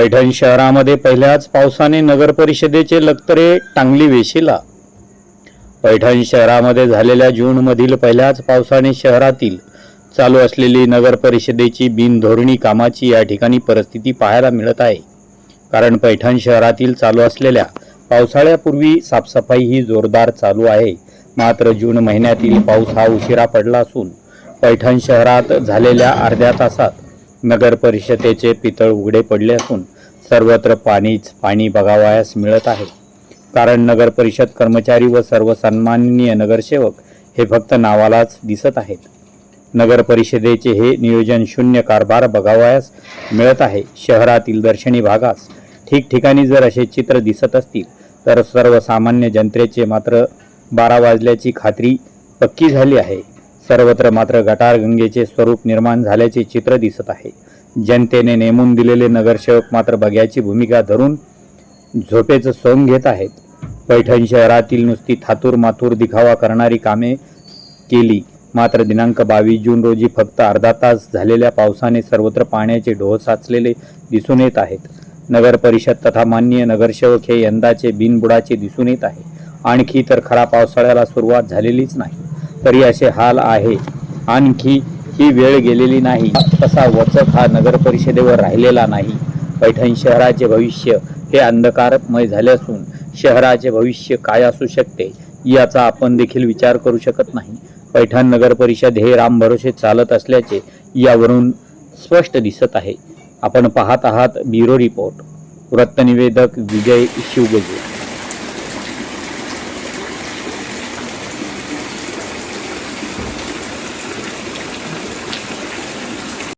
पैठण शहरामध्ये पहिल्याच पावसाने नगर परिषदेचे लक्तरे टांगली वेशीला. पैठण शहरामध्ये झालेल्या जूनमधील पहिल्याच पावसाने शहरातील चालू असलेली नगर परिषदेची बिनधोरणी कामाची या ठिकाणी परिस्थिती पाहायला मिळत आहे. कारण पैठण शहरातील चालू असलेल्या पावसाळ्यापूर्वी साफसफाई ही जोरदार चालू आहे. मात्र जून महिन्यातील पाऊस हा उशिरा पडला असून पैठण शहरात झालेल्या अर्ध्या तासात नगर परिषदेचे पितळ उघडे पडले असून सर्वत्र पाणी बघावयास मिळत आहे. कारण नगर परिषद कर्मचारी व सर्व सन्माननीय नगरसेवक हे फक्त नावालाच दिसत आहेत. नगर परिषदेचे हे नियोजन शून्य कारभार बघावयास मिळत आहे. शहरातील दर्शनी भागास ठिकठिकाणी जर असे चित्र दिसत असतील तर सर्वसामान्य जनतेचे मात्र 12 वाजल्याची खात्री पक्की झाली आहे. सर्वत्र मात्र गटारगंगेचे स्वरूप निर्माण झाल्याचे चित्र दिसत आहे. जनतेने नेमून दिलेले नगरसेवक मात्र बघ्याची भूमिका धरून झोपेचं सोंग घेत आहेत. पैठण शहरातील नुसती थातूर माथूर दिखावा करणारी कामे केली. मात्र दिनांक 22 जून रोजी फक्त अर्धा तास झालेल्या पावसाने सर्वत्र पाण्याचे ढोह साचलेले दिसून येत आहेत. नगर परिषद तथा माननीय नगरसेवक हे यंदाचे बिनबुडाचे दिसून येत आहे. आणखी तर खरा पावसाळ्याला सुरुवात झालेलीच नाही तरी असे हाल आहे. आणखी ही वेळ गेलेली नाही तसा वचक हा नगर परिषदेवर राहिलेला नाही. पैठण शहराचे भविष्य हे अंधकारमय झाले असून शहराचे भविष्य काय असू शकते याचा आपण देखील विचार करू शकत नाही. पैठण नगर परिषद हे रामभरोसे चालत असल्याचे यावरून स्पष्ट दिसत आहे. आपण पाहत आहात ब्युरो रिपोर्ट. वृत्तनिवेदक विजय शिवगजे.